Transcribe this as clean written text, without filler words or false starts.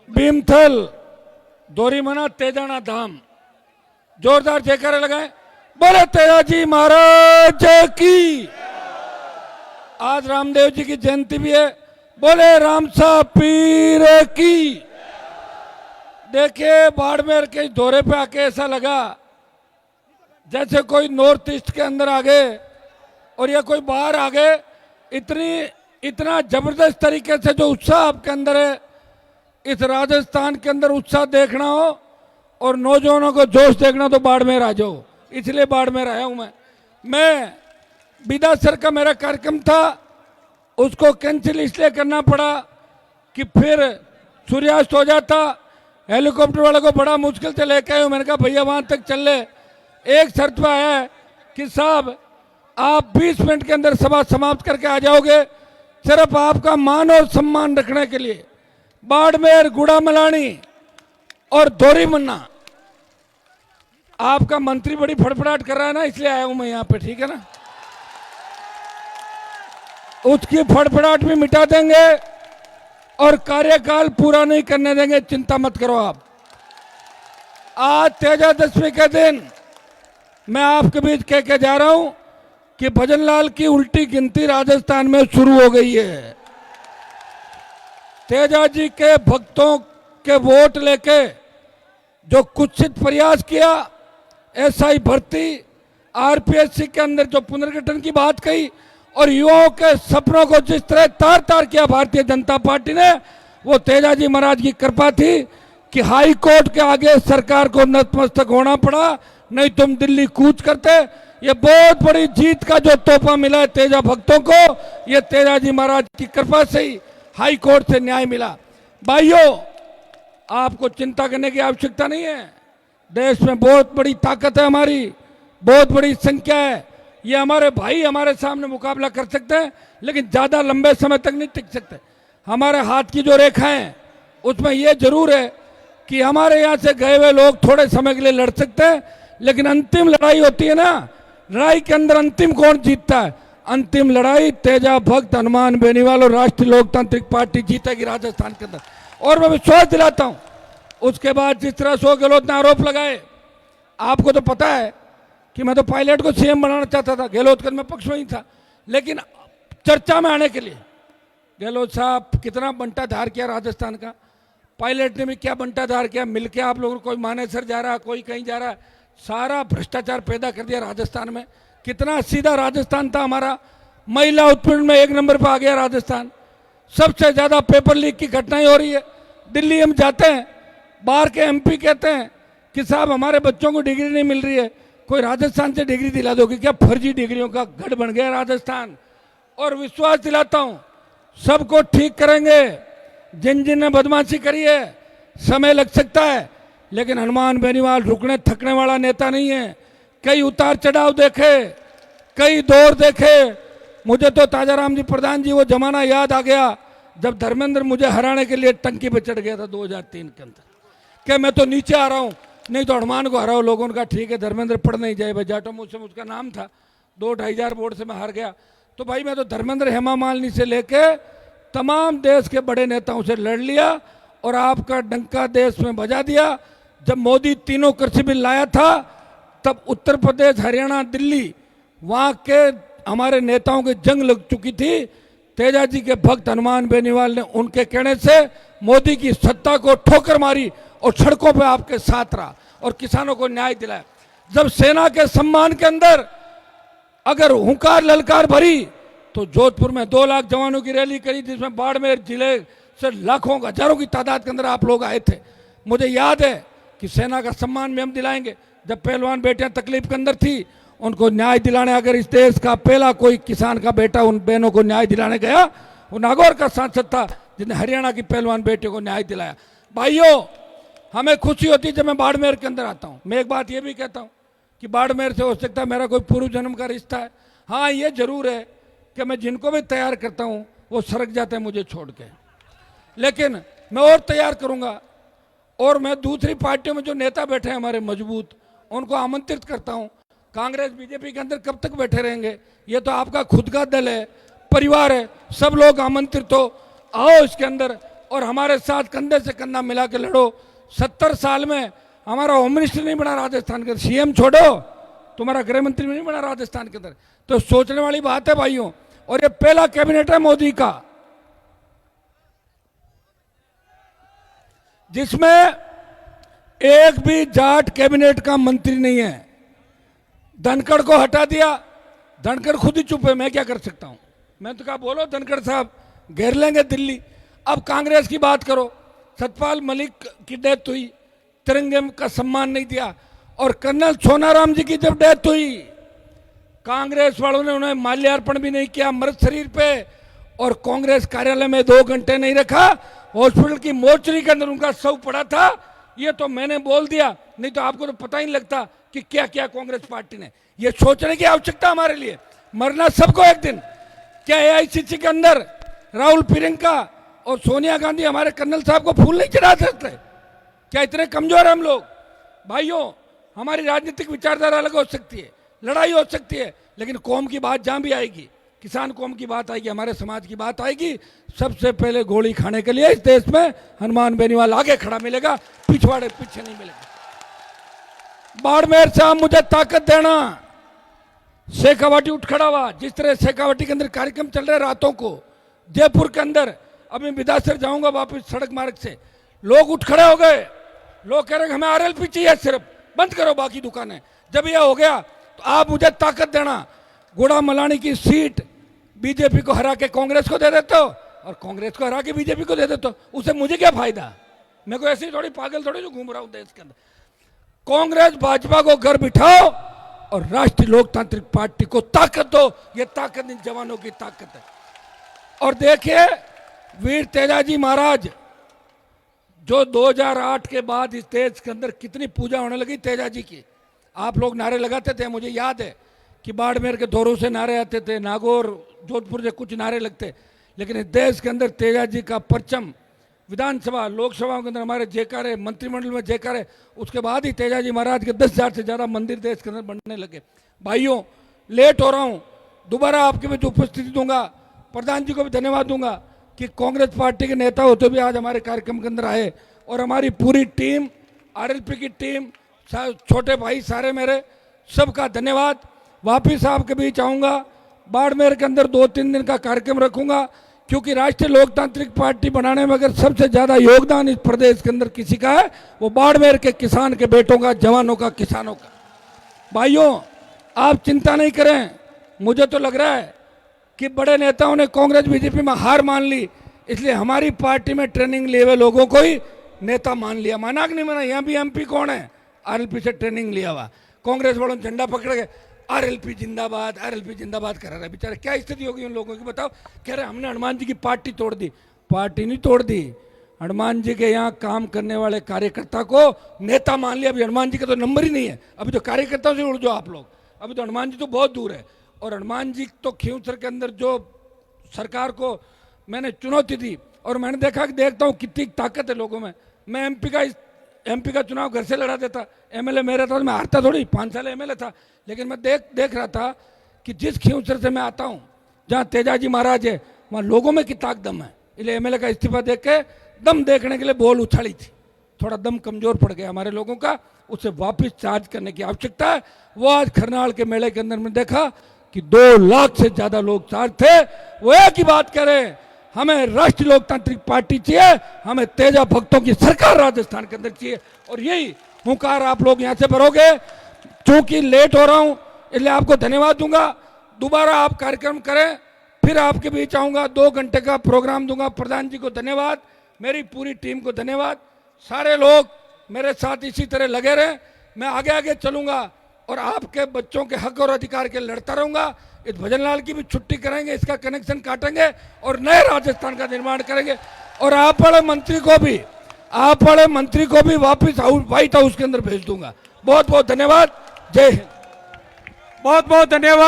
भीमथल, दोरीमना, तेजाना धाम, जोरदार जयकारे लगाए। बोले तेजाजी महाराज की। आज रामदेव जी की जयंती भी है। बोले रामसा पीर की। देखिए, बाड़मेर के दौरे पे आके ऐसा लगा जैसे कोई नॉर्थ ईस्ट के अंदर आ गए और या कोई बाहर आ गए। इतना जबरदस्त तरीके से जो उत्साह आपके अंदर है, इस राजस्थान के अंदर उत्साह देखना हो और नौजवानों को जोश देखना तो बाड़मेर आ जाओ। इसलिए बाड़मेर आया हूं मैं बिदासर का मेरा कार्यक्रम था, उसको कैंसिल इसलिए करना पड़ा कि फिर सूर्यास्त हो जाता। हेलीकॉप्टर वाले को बड़ा मुश्किल से लेके आए। मैंने कहा भैया वहां तक चल ले। एक शर्त पे आया है कि साहब आप 20 मिनट के अंदर सभा समाप्त करके आ जाओगे, सिर्फ आपका मान और सम्मान रखने के लिए। बाड़मेर, गुड़ामलानी और दोरीमन्ना, आपका मंत्री बड़ी फड़फड़ाहट कर रहा है ना, इसलिए आया हूं मैं यहां पे, ठीक है ना। उसकी फड़फड़ाहट भी मिटा देंगे और कार्यकाल पूरा नहीं करने देंगे, चिंता मत करो आप। आज तेजादशमी के दिन मैं आपके बीच कह के जा रहा हूं कि भजनलाल की उल्टी गिनती राजस्थान में शुरू हो गई है। तेजाजी के भक्तों के वोट लेके जो कुत्सित प्रयास किया, एसआई भर्ती, आरपीएससी के अंदर जो पुनर्गठन की बात कही और युवाओं के सपनों को जिस तरह तार तार किया भारतीय जनता पार्टी ने, वो तेजाजी महाराज की कृपा थी कि हाई कोर्ट के आगे सरकार को नतमस्तक होना पड़ा, नहीं तुम दिल्ली कूच करते। ये बहुत बड़ी जीत का जो तोहफा मिला है तेजा भक्तों को, ये तेजाजी महाराज की कृपा से ही हाई कोर्ट से न्याय मिला। भाइयों, आपको चिंता करने की आवश्यकता नहीं है। देश में बहुत बड़ी ताकत है हमारी, बहुत बड़ी संख्या है। ये हमारे भाई हमारे सामने मुकाबला कर सकते हैं, लेकिन ज्यादा लंबे समय तक नहीं टिक सकते। हमारे हाथ की जो रेखाएं हैं उसमें यह जरूर है कि हमारे यहां से गए हुए लोग थोड़े समय के लिए लड़ सकते हैं, लेकिन अंतिम लड़ाई होती है ना, लड़ाई के अंदर अंतिम कौन जीतता है? अंतिम लड़ाई तेजा भक्त हनुमान बेनीवाल और राष्ट्रीय लोकतांत्रिक पार्टी जीतेगी राजस्थान के अंदर, और मैं विश्वास दिलाता हूं। उसके बाद जिस तरह अशोक गहलोत ने आरोप लगाए, आपको तो पता है कि मैं तो पायलट को सीएम बनाना चाहता था, गहलोत का मैं पक्ष में ही था, लेकिन चर्चा में आने के लिए गहलोत साहब कितना बंटाधार किया राजस्थान का, पायलट ने भी क्या बंटाधार किया, मिलके आप लोगों को, कोई मानेसर जा रहा, कोई कहीं जा रहा, सारा भ्रष्टाचार पैदा कर दिया राजस्थान में। कितना सीधा राजस्थान था हमारा, महिला उत्पीड़न में 1 नंबर पर आ गया राजस्थान। सबसे ज्यादा पेपर लीक की घटनाएं हो रही है। दिल्ली हम जाते हैं, बाहर के एमपी कहते हैं कि साहब हमारे बच्चों को डिग्री नहीं मिल रही है, कोई राजस्थान से डिग्री दिला दोगे क्या? फर्जी डिग्रियों का गढ़ बन गया राजस्थान। और विश्वास दिलाता हूं सबको ठीक करेंगे। जिन जिन ने बदमाशी करी है, समय लग सकता है, लेकिन हनुमान बेनीवाल रुकने थकने वाला नेता नहीं है। कई उतार चढ़ाव देखे, कई दौर देखे। मुझे तो ताजाराम जी प्रधान जी वो जमाना याद आ गया जब धर्मेंद्र मुझे हराने के लिए टंकी पे चढ़ गया था 2003 के अंदर, क्या मैं तो नीचे आ रहा हूं, नहीं तो हनुमान को हराओ। लोगों ने कहा ठीक है, धर्मेंद्र पढ़ नहीं जाए भाई, जाटो मुझसे उसका नाम था, 2-2,500 वोट से मैं हार गया। तो भाई मैं तो धर्मेंद्र, हेमा मालिनी से लेके तमाम देश के बड़े नेताओं से लड़ लिया और आपका डंका देश में बजा दिया। जब मोदी तीनों कृषि बिल लाया था, तब उत्तर प्रदेश, हरियाणा, दिल्ली, वहां के हमारे नेताओं की जंग लग चुकी थी। तेजाजी के भक्त हनुमान बेनीवाल ने उनके कहने से मोदी की सत्ता को ठोकर मारी और सड़कों पे आपके साथ रहा और किसानों को न्याय दिलाया। जब सेना के सम्मान के अंदर अगर हुंकार ललकार भरी, तो जोधपुर में 2 लाख जवानों की रैली करी, जिसमें बाड़मेर जिले से लाखों हजारों की तादाद के अंदर आप लोग आए थे। मुझे याद है कि सेना का सम्मान भी हम दिलाएंगे। जब पहलवान बेटियां तकलीफ के अंदर थी, उनको न्याय दिलाने, अगर इस देश का पहला कोई किसान का बेटा उन बहनों को न्याय दिलाने गया, वो नागौर का सांसद था जिसने हरियाणा की पहलवान बेटियों को न्याय दिलाया। भाइयों, हमें खुशी होती है जब मैं बाड़मेर के अंदर आता हूं। मैं एक बात ये भी कहता हूं कि बाड़मेर से हो सकता है मेरा कोई पूर्व जन्म का रिश्ता है। हाँ, ये जरूर है कि मैं जिनको भी तैयार करता हूं वो सरक जाते हैं मुझे छोड़ के, लेकिन मैं और तैयार करूंगा। और मैं दूसरी पार्टियों में जो नेता बैठे हैं हमारे मजबूत, उनको आमंत्रित करता हूं। कांग्रेस बीजेपी के अंदर कब तक बैठे रहेंगे? ये तो आपका खुद का दल है, परिवार है, सब लोग आमंत्रित हो, आओ इसके अंदर और हमारे साथ कंधे से कंधा मिला के लड़ो। 70 साल में हमारा होम मिनिस्टर नहीं बना राजस्थान के अंदर, सीएम छोड़ो, तुम्हारा गृह मंत्री नहीं बना राजस्थान के अंदर। तो सोचने वाली बात है भाइयों। और ये पहला कैबिनेट है मोदी का जिसमें एक भी जाट कैबिनेट का मंत्री नहीं है। धनखड़ को हटा दिया, धनखड़ खुद ही चुप है, मैं क्या कर सकता हूं। मैं तो कहा बोलो धनखड़ साहब, घेर लेंगे दिल्ली। अब कांग्रेस की बात करो, सतपाल मलिक की डेथ हुई, तिरंगे का सम्मान नहीं दिया। और कर्नल सोनाराम जी की जब डेथ हुई, कांग्रेस वालों ने उन्हें माल्यार्पण भी नहीं किया मृत शरीर पे, और कांग्रेस कार्यालय में 2 घंटे नहीं रखा। हॉस्पिटल की मोर्चरी के अंदर उनका शव पड़ा था। ये तो मैंने बोल दिया, नहीं तो आपको तो पता ही नहीं लगता कि क्या क्या कांग्रेस पार्टी ने। ये सोचने की आवश्यकता हमारे लिए, मरना सबको एक दिन। क्या एआईसीसी के अंदर राहुल प्रियंका और सोनिया गांधी हमारे कर्नल साहब को फूल नहीं चढ़ा सकते? क्या इतने कमजोर हम लोग? भाइयों, हमारी राजनीतिक विचारधारा अलग हो सकती है, लड़ाई हो सकती है, लेकिन कौम की बात जहां भी आएगी, किसान कौम की बात आएगी, हमारे समाज की बात आएगी, सबसे पहले गोली खाने के लिए इस देश में हनुमान बेनीवाल आगे खड़ा मिलेगा, पिछवाड़े पीछे नहीं मिलेगा। बाड़मेर से आप मुझे ताकत देना। शेखावाटी उठ खड़ा हुआ, जिस तरह शेखावाटी के अंदर कार्यक्रम चल रहे रातों को, जयपुर के अंदर, अभी बिदासर जाऊंगा वापस सड़क मार्ग से, लोग उठ खड़े हो गए। लोग कह रहे हमें आरएलपी चाहिए, सिर्फ बंद करो बाकी दुकानें। जब यह हो गया तो आप मुझे ताकत देना। गुड़ा मलानी की सीट बीजेपी को हरा के कांग्रेस को दे देते हो, और कांग्रेस को हरा के बीजेपी को दे देते हो, उससे मुझे क्या फायदा? मैं कोई ऐसी थोड़ी पागल थोड़ी जो घूम रहा हूं देश के अंदर। कांग्रेस भाजपा को घर बिठाओ और राष्ट्रीय लोकतांत्रिक पार्टी को ताकत दो। ये ताकत इन जवानों की ताकत है। और देखिए, वीर तेजाजी महाराज, जो 2008 के बाद इस देश के अंदर कितनी पूजा होने लगी तेजाजी की। आप लोग नारे लगाते थे, मुझे याद है कि बाड़मेर के दौरों से नारे आते थे, नागौर जोधपुर से कुछ नारे लगते, लेकिन इस देश के अंदर तेजाजी का परचम विधानसभा लोकसभा के अंदर हमारे जयकारे, मंत्रिमंडल में जयकारे, उसके बाद ही तेजाजी महाराज के 10,000 से ज़्यादा मंदिर देश के अंदर बनने लगे। भाइयों, लेट हो रहा हूँ, दोबारा आपके बीच उपस्थिति दूंगा। प्रधान जी को भी धन्यवाद दूंगा कि कांग्रेस पार्टी के नेता होते भी आज हमारे कार्यक्रम के अंदर आए, और हमारी पूरी टीम, आरएलपी की टीम, छोटे भाई सारे मेरे, सबका धन्यवाद। वापिस आपके बीच आऊँगा, बाड़मेर के अंदर 2-3 दिन का कार्यक्रम रखूंगा, क्योंकि राष्ट्रीय लोकतांत्रिक पार्टी बनाने में अगर सबसे ज्यादा योगदान इस प्रदेश के अंदर किसी का है, वो बाड़मेर के किसान के बेटों का, जवानों का, किसानों का। भाइयों, आप चिंता नहीं करें। मुझे तो लग रहा है कि बड़े नेताओं ने कांग्रेस बीजेपी में हार मान ली, इसलिए हमारी पार्टी में ट्रेनिंग लिए हुए लोगों को ही नेता मान लिया। माना कि नहीं माना? यहाँ भी एमपी कौन है? आरएलपी से ट्रेनिंग लिया हुआ। कांग्रेस वालों ने झंडा पकड़ के आरएलपी जिंदाबाद, आरएलपी जिंदाबाद करा रहा है। बेचारे क्या स्थिति होगी उन लोगों की, बताओ। कह रहे हमने हनुमान जी की पार्टी तोड़ दी। पार्टी नहीं तोड़ दी, हनुमान जी के यहाँ काम करने वाले कार्यकर्ता को नेता मान लिया। अभी हनुमान जी का तो नंबर ही नहीं है, अभी तो कार्यकर्ताओं से उड़ जाओ आप लोग। अभी तो हनुमान जी तो बहुत दूर है। और हनुमान जी तो खींवसर के अंदर जो सरकार को मैंने चुनौती दी, और मैंने देखता हूँ कितनी ताकत है लोगों में। मैं एमपी का चुनाव घर से लड़ा देता, एमएलए मेरा था, मैं हारता थोड़ी, 5 साल एमएलए था, लेकिन मैं देख रहा था कि जिस खींवसर से मैं आता हूँ, जहाँ तेजाजी महाराज है, वहाँ लोगों में कितना दम है। इसलिए एमएलए का इस्तीफा देख के दम देखने के लिए बॉल उछाली थी, थोड़ा दम कमजोर पड़ गया हमारे लोगों का, उसे वापस चार्ज करने की आवश्यकता है। वो आज खरनाल के मेले के अंदर में देखा कि 2 लाख से ज्यादा लोग चार्ज थे। वो एक ही बात कह रहे हैं, हमें राष्ट्रीय लोकतांत्रिक पार्टी चाहिए, हमें तेजा भक्तों की सरकार राजस्थान के अंदर चाहिए। और यही हुंकार आप लोग यहां से भरोगे। चूंकि लेट हो रहा हूं, इसलिए आपको धन्यवाद दूंगा। दोबारा आप कार्यक्रम करें, फिर आपके बीच आऊंगा, 2 घंटे का प्रोग्राम दूंगा। प्रधान जी को धन्यवाद, मेरी पूरी टीम को धन्यवाद। सारे लोग मेरे साथ इसी तरह लगे रहें, मैं आगे आगे चलूंगा और आपके बच्चों के हक और अधिकार के लड़ता रहूंगा। इस भजनलाल की भी छुट्टी कराएंगे, इसका कनेक्शन काटेंगे और नए राजस्थान का निर्माण करेंगे। और आप वाले मंत्री को भी वापस व्हाइट हाउस के अंदर भेज दूंगा। बहुत बहुत धन्यवाद। जय हिंद। बहुत बहुत धन्यवाद।